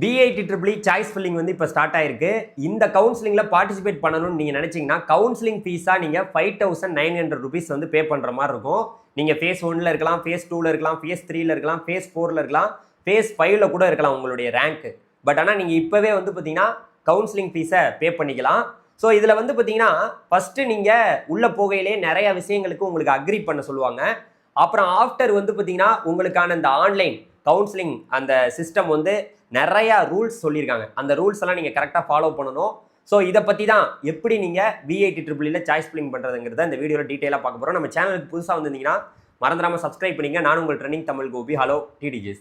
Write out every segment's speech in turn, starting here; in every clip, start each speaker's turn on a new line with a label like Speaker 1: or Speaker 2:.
Speaker 1: BITEEE choice filling வந்து இப்போ start ஆயிருக்கு. இந்த கவுன்சிலிங்கில் பார்ட்டிசிபேட் பண்ணணும்னு நீங்கள் நினச்சிங்கன்னா கவுன்சிலிங் ஃபீஸாக நீங்கள் 5,900 rupees வந்து பே பண்ணுற மாதிரி இருக்கும். நீங்கள் ஃபேஸ் 1ல் இருக்கலாம், ஃபேஸ் 2ல் இருக்கலாம், ஃபேஸ் 3ல் இருக்கலாம், ஃபேஸ் 4ல் இருக்கலாம், ஃபேஸ் 5ல் கூட இருக்கலாம் உங்களுடைய ரேங்க்கு. பட் ஆனால் நீங்கள் இப்போவே வந்து பார்த்தீங்கன்னா கவுன்சிலிங் ஃபீஸை பே பண்ணிக்கலாம். ஸோ இதில் வந்து பார்த்தீங்கன்னா ஃபஸ்ட்டு நீங்கள் உள்ளே போகையிலே நிறையா விஷயங்களுக்கு உங்களுக்கு அக்ரி பண்ண சொல்லுவாங்க. அப்புறம் ஆஃப்டர் வந்து பார்த்தீங்கன்னா உங்களுக்கான இந்த ஆன்லைன் கவுன்சிலிங் அந்த சிஸ்டம் வந்து நிறையா ரூல்ஸ் சொல்லியிருக்காங்க. அந்த ரூல்ஸ் எல்லாம் நீங்கள் கரெக்டாக ஃபாலோ பண்ணணும். ஸோ இதை பற்றி தான் எப்படி நீங்கள் BITEEE சாய்ஸ் ஃபில்லிங் பண்ணுறதுங்கிறத இந்த வீடியோவில் டீட்டெயிலாக பார்க்க போகிறோம். நம்ம சேனலுக்கு புதுசாக வந்திருந்தீங்கன்னா மறந்துடாமல் சப்ஸ்கிரைப் பண்ணிங்க. நான் உங்கள் trending Tamil Gopi. Hello TDJs.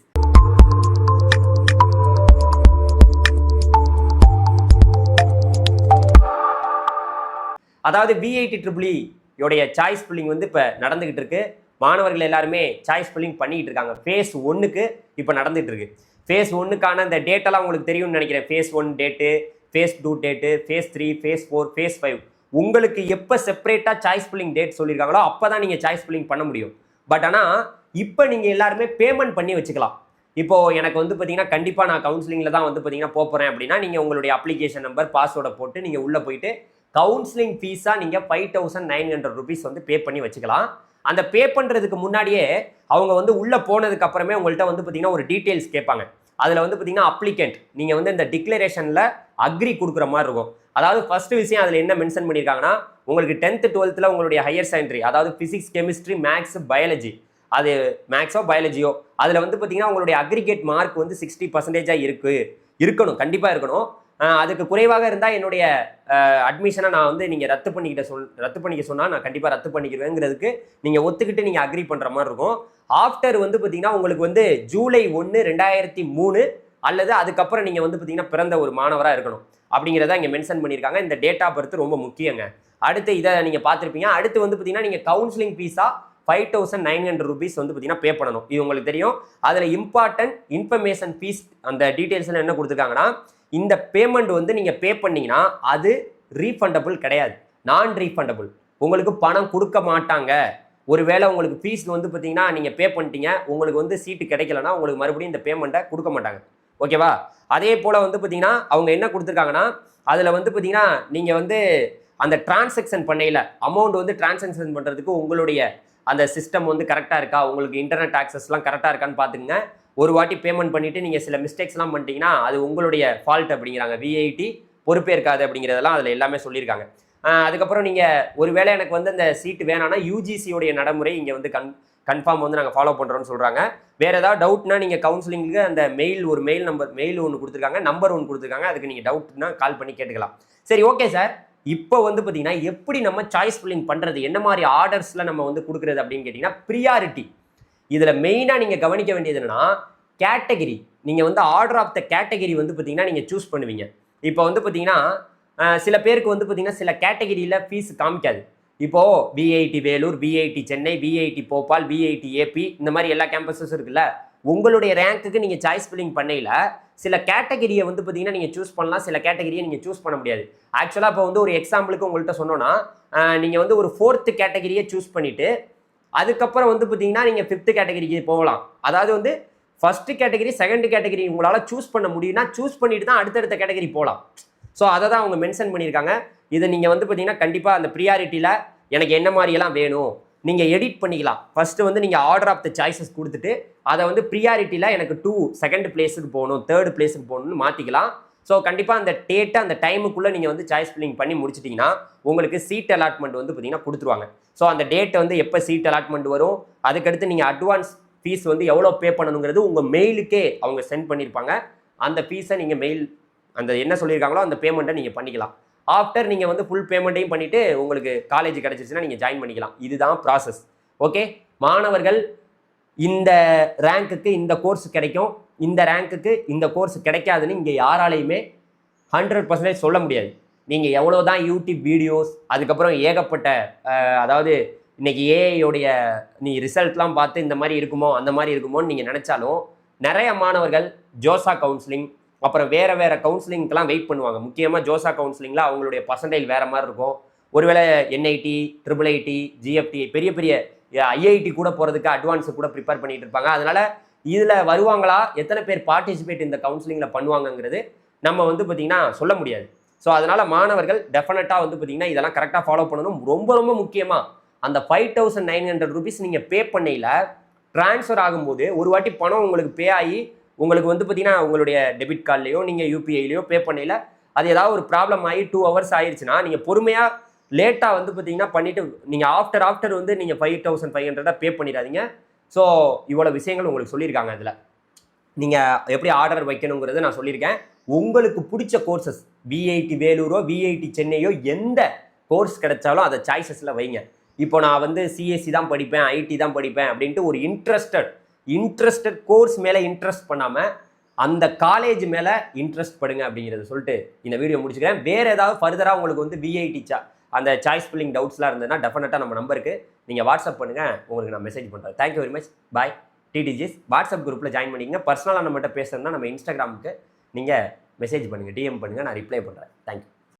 Speaker 1: அதாவது BITEEE யோடைய சாய்ஸ் ஃபில்லிங் வந்து இப்போ நடந்துகிட்டு இருக்கு. மாணவர்கள் எல்லாருமே சாய்ஸ் ஃபில்லிங் பண்ணிக்கிட்டு இருக்காங்க. ஃபேஸ் 1க்கு இப்போ நடந்துகிட்டு இருக்கு. ஃபேஸ் 1க்கான இந்த டேட்டெல்லாம் உங்களுக்கு தெரியும்னு நினைக்கிறேன். Phase 1 date, phase 2 date, phase 3, phase 4, phase 5 உங்களுக்கு எப்போ செப்பரேட்டாக சாய்ஸ் ஃபில்லிங் டேட் சொல்லியிருக்காங்களோ அப்போ தான் நீங்கள் சாய்ஸ் ஃபில்லிங் பண்ண முடியும். பட் ஆனால் இப்போ நீங்கள் எல்லாருமே பேமெண்ட் பண்ணி வச்சுக்கலாம். இப்போது எனக்கு வந்து பார்த்தீங்கன்னா கண்டிப்பாக நான் கவுன்சிலிங்கில் தான் வந்து பார்த்தீங்கன்னா போகிறேன் அப்படின்னா நீங்கள் உங்களுடைய அப்ளிகேஷன் நம்பர் பாஸ்வேர்டை போட்டு நீங்கள் உள்ளே போயிட்டு கவுன்சிலிங் ஃபீஸாக நீங்கள் 5,900 rupees வந்து பே பண்ணி வச்சுக்கலாம். அந்த பே பண்ணுறதுக்கு முன்னாடியே அவங்க வந்து உள்ளே போனதுக்கு அப்புறமே உங்கள்கிட்ட வந்து பார்த்தீங்கன்னா ஒரு டீட்டெயில்ஸ் கேட்பாங்க. அதில் வந்து பார்த்தீங்கன்னா அப்ளிகண்ட் நீங்கள் வந்து இந்த டிக்ளரேஷனில் அக்ரி கொடுக்குற மாதிரி இருக்கும். அதாவது ஃபஸ்ட்டு விஷயம் அதில் என்ன மென்ஷன் பண்ணியிருக்காங்கன்னா உங்களுக்கு 10th 12th உங்களுடைய ஹையர் செகண்டரி அதாவது ஃபிசிக்ஸ், கெமிஸ்ட்ரி, மேக்ஸ், பயாலஜி, அது மேக்ஸோ பயாலஜியோ அதில் வந்து பார்த்தீங்கன்னா உங்களுடைய அக்ரிகேட் மார்க் வந்து 60% இருக்கணும், கண்டிப்பாக இருக்கணும். அதுக்கு குறைவாக இருந்தால் என்னுடைய அட்மிஷனை நான் வந்து நீங்கள் ரத்து பண்ணிக்க சொன்னால் நான் கண்டிப்பாக ரத்து பண்ணிக்கிறேங்கிறதுக்கு நீங்கள் ஒத்துக்கிட்டு நீங்கள் அக்ரி பண்ணுற மாதிரி இருக்கும். ஆஃப்டர் வந்து பார்த்தீங்கன்னா உங்களுக்கு வந்து ஜூலை 1, 2003 அல்லது அதுக்கப்புறம் நீங்கள் வந்து பார்த்தீங்கன்னா பிறந்த ஒரு மாணவராக இருக்கணும் அப்படிங்கிறத இங்கே மென்ஷன் பண்ணியிருக்காங்க. இந்த டேட் ஆஃப் பர்த் ரொம்ப முக்கியங்க. அடுத்து இதை நீங்கள் பார்த்துருப்பீங்க. அடுத்து வந்து பார்த்தீங்கன்னா நீங்கள் கவுன்சிலிங் ஃபீஸாக 5,900 rupees வந்து பார்த்தீங்கன்னா பே பண்ணணும். இது உங்களுக்கு தெரியும். அதில் இம்பார்ட்டன்ட் இன்ஃபர்மேஷன் ஃபீஸ் அந்த டீட்டெயில்ஸில் என்ன கொடுத்துருக்காங்கன்னா இந்த பேமெண்ட் வந்து நீங்கள் பே பண்ணிங்கன்னா அது ரீஃபண்டபிள் கிடையாது, நான் ரீஃபண்டபிள். உங்களுக்கு பணம் கொடுக்க மாட்டாங்க. ஒருவேளை உங்களுக்கு ஃபீஸ் வந்து பார்த்தீங்கன்னா நீங்கள் பே பண்ணிட்டீங்க, உங்களுக்கு வந்து சீட்டு கிடைக்கலன்னா உங்களுக்கு மறுபடியும் இந்த பேமெண்ட்டை கொடுக்க மாட்டாங்க. ஓகேவா? அதே போல் வந்து பார்த்தீங்கன்னா அவங்க என்ன கொடுத்துருக்காங்கன்னா அதில் வந்து பார்த்தீங்கன்னா நீங்கள் வந்து அந்த டிரான்சாக்ஷன் பண்ணையில் அமௌண்ட் வந்து டிரான்சாக்ஷன் பண்ணுறதுக்கு உங்களுடைய அந்த சிஸ்டம் வந்து கரெக்டாக இருக்கா, உங்களுக்கு இன்டர்நெட் ஆக்சஸ்லாம் கரெக்டாக இருக்கான்னு பார்த்துக்குங்க. ஒரு வாட்டி பேமெண்ட் பண்ணிவிட்டு நீங்கள் சில மிஸ்டேக்ஸ்லாம் பண்ணிட்டீங்கன்னா அது உங்களுடைய ஃபால்ட் அப்படிங்கிறாங்க. VIT பொறுப்பே இருக்காது அப்படிங்கிறதெல்லாம் அதில் எல்லாமே சொல்லியிருக்காங்க. அதுக்கப்புறம் நீங்கள் ஒருவேளை எனக்கு வந்து அந்த சீட்டு வேணான்னா UGCயோடைய நடைமுறை இங்கே வந்து கன்ஃபார்ம் வந்து நாங்கள் ஃபாலோ பண்ணுறோன்னு சொல்கிறாங்க. வேறு ஏதாவது டவுட்னா நீங்கள் கவுன்சிலிங்க்கு அந்த மெயில் ஒன்று கொடுத்துருக்காங்க, நம்பர் ஒன்று கொடுத்துருக்காங்க. அதுக்கு நீங்கள் டவுட்னா கால் பண்ணி கேட்டுக்கலாம். சரி, ஓகே சார். இப்போ வந்து பார்த்தீங்கன்னா எப்படி நம்ம சாய்ஸ் ஃபில்லிங் பண்ணுறது, என்ன மாதிரி ஆர்டர்ஸில் நம்ம வந்து கொடுக்குறது அப்படின்னு கேட்டிங்கன்னா ப்ரியாரிட்டி. இதில் மெயினாக நீங்கள் கவனிக்க வேண்டியது என்னன்னா கேட்டகிரி. நீங்கள் வந்து ஆர்டர் ஆஃப் த கேட்டகிரி வந்து பார்த்தீங்கன்னா நீங்கள் சூஸ் பண்ணுவீங்க. இப்போ வந்து பார்த்தீங்கன்னா சில பேருக்கு வந்து பார்த்தீங்கன்னா சில கேட்டகிரியில் ஃபீஸ் காமிக்காது. இப்போது BIT Vellore, BIT Chennai, BIT Bhopal, BIT AP இந்த மாதிரி எல்லா கேம்பஸஸும் இருக்குல்ல. உங்களுடைய ரேங்க்குக்கு நீங்கள் சாய்ஸ் ஃபில்லிங் பண்ணையில் சில கேட்டகிரியை வந்து பார்த்தீங்கன்னா நீங்கள் சூஸ் பண்ணலாம், சில கேட்டகிரியை நீங்கள் சூஸ் பண்ண முடியாது. ஆக்சுவலாக இப்போ வந்து ஒரு எக்ஸாம்பிளுக்கு உங்கள்கிட்ட சொன்னோன்னா நீங்கள் வந்து ஒரு 4th கேட்டகிரியை சூஸ் பண்ணிவிட்டு அதுக்கப்புறம் வந்து பார்த்தீங்கன்னா நீங்கள் 5th கேட்டகிரிக்கு போகலாம். அதாவது வந்து ஃபஸ்ட்டு கேட்டகிரி, 2nd கேட்டகிரி உங்களால் சூஸ் பண்ண முடியும்னா சூஸ் பண்ணிட்டு தான் அடுத்தடுத்த கேட்டகிரி போகலாம். ஸோ அதை தான் அவங்க மென்ஷன் பண்ணியிருக்காங்க. இதை நீங்கள் வந்து பார்த்தீங்கன்னா கண்டிப்பாக அந்த ப்ரியாரிட்டியில் எனக்கு என்ன மாதிரியெல்லாம் வேணும் நீங்கள் எடிட் பண்ணிக்கலாம். ஃபஸ்ட்டு வந்து நீங்கள் ஆர்டர் ஆஃப் த சாய்ஸஸ் கொடுத்துட்டு அதை வந்து ப்ரியாரிட்டியில் எனக்கு 2nd பிளேஸுக்கு போகணும், 3rd பிளேஸுக்கு போகணும்னு மாற்றிக்கலாம். ஸோ கண்டிப்பாக அந்த டேட்டை அந்த டைமுக்குள்ளே நீங்கள் வந்து சாய்ஸ் ஃபில்லிங் பண்ணி முடிச்சிட்டிங்கன்னா உங்களுக்கு சீட் அலாட்மெண்ட் வந்து பார்த்தீங்கன்னா கொடுத்துருவாங்க. ஸோ அந்த டேட்டை வந்து எப்போ சீட் அலாட்மெண்ட் வரும், அதுக்கடுத்து நீங்கள் அட்வான்ஸ் ஃபீஸ் வந்து எவ்வளோ பே பண்ணணுங்கிறது உங்கள் மெயிலுக்கே அவங்க சென்ட் பண்ணியிருப்பாங்க. அந்த ஃபீஸை நீங்கள் மெயில் அந்த என்ன சொல்லியிருக்காங்களோ அந்த பேமெண்ட்டை நீங்கள் பண்ணிக்கலாம். ஆஃப்டர் நீங்கள் வந்து ஃபுல் பேமெண்ட்டையும் பண்ணிவிட்டு உங்களுக்கு காலேஜ் கிடச்சிச்சுன்னா நீங்கள் ஜாயின் பண்ணிக்கலாம். இதுதான் ப்ராசஸ். ஓகே, மாணவர்கள் இந்த ரேங்க்குக்கு இந்த கோர்ஸ் கிடைக்கும், இந்த ரேங்க்குக்கு இந்த கோர்ஸ் கிடைக்காதுன்னு இங்கே யாராலையுமே 100% சொல்ல முடியாது. நீங்கள் எவ்வளோ தான் யூடியூப் வீடியோஸ், அதுக்கப்புறம் ஏகப்பட்ட அதாவது இன்றைக்கி ஏஐயோடைய நீ ரிசல்ட்லாம் பார்த்து இந்த மாதிரி இருக்குமோ அந்த மாதிரி இருக்குமோன்னு நீங்கள் நினச்சாலும் நிறைய மாணவர்கள் ஜோசா கவுன்சிலிங் அப்புறம் வேறு கவுன்சிலிங்க்கெலாம் வெயிட் பண்ணுவாங்க. முக்கியமாக ஜோசா கவுன்சிலிங்கில் அவங்களுடைய பர்சன்டேஜ் வேறு மாதிரி இருக்கும். ஒருவேளை NIT, IIIT, GFT பெரிய IIT கூட போகிறதுக்கு அட்வான்ஸு கூட ப்ரிப்பேர் பண்ணிகிட்டு இருப்பாங்க. அதனால் இதில் வருவாங்களா, எத்தனை பேர் பார்ட்டிசிபேட் இந்த கவுன்சிலிங்கில் பண்ணுவாங்கங்கிறது நம்ம வந்து பார்த்திங்கன்னா சொல்ல முடியாது. ஸோ அதனால் மாணவர்கள் டெஃபினட்டாக வந்து பார்த்திங்கன்னா இதெல்லாம் கரெக்டாக ஃபாலோ பண்ணணும். ரொம்ப ரொம்ப முக்கியமாக அந்த 5900 rupees நீங்கள் பே பண்ணையில் ட்ரான்ஸ்ஃபர் ஆகும்போது ஒரு வாட்டி பணம் உங்களுக்கு பே ஆகி உங்களுக்கு வந்து பார்த்தீங்கன்னா உங்களுடைய டெபிட் கார்ட்லையோ நீங்கள் யூபிஐலையோ பே பண்ணையில் அது ஏதாவது ஒரு ப்ராப்ளம் ஆகி 2 hours ஆயிடுச்சுன்னா நீங்கள் பொறுமையாக லேட்டாக வந்து பார்த்தீங்கன்னா பண்ணிவிட்டு நீங்கள் ஆஃப்டர் வந்து நீங்கள் 5500 பே பண்ணிடாதீங்க. ஸோ இவ்வளோ விஷயங்கள் உங்களுக்கு சொல்லியிருக்காங்க. அதில் நீங்கள் எப்படி ஆர்டர் வைக்கணுங்கிறத நான் சொல்லியிருக்கேன். உங்களுக்கு பிடிச்ச கோர்சஸ் விஐடி வேலூரோ விஐடி சென்னையோ எந்த கோர்ஸ் கிடைச்சாலும் அதை சாய்ஸஸில் வைங்க. இப்போ நான் வந்து சிஎஸ்சி தான் படிப்பேன், ஐடி தான் படிப்பேன் அப்படின்ட்டு ஒரு இன்ட்ரெஸ்டட் கோர்ஸ் மேலே இன்ட்ரெஸ்ட் பண்ணாமல் அந்த காலேஜ் மேலே இன்ட்ரெஸ்ட் படுங்க அப்படிங்கிறத சொல்லிட்டு இந்த வீடியோ முடிச்சுக்கிறேன். வேறு ஏதாவது ஃபர்தராக உங்களுக்கு வந்து விஐடி அந்த சாய்ஸ் ஃபில்லிங் டவுட்ஸ்லாம் இருந்ததுன்னா டெஃபினட்டாக நம்ம நம்பருக்கு நீங்கள் வாட்ஸ்அப் பண்ணுங்கள், உங்களுக்கு நான் மெசேஜ் பண்ணுறேன். Thank you very much. பாய். டிடிஜிஸ் வாட்ஸ்அப் குரூப்பில் ஜாயின் பண்ணிங்க. பர்சனலாக நம்மகிட்ட பேசுகிறதுனா நம்ம இன்ஸ்டாகிராமுக்கு நீங்கள் மெசேஜ் பண்ணுங்கள், டிஎம் பண்ணுங்கள், நான் ரிப்ளை பண்ணுறேன். தேங்க்யூ.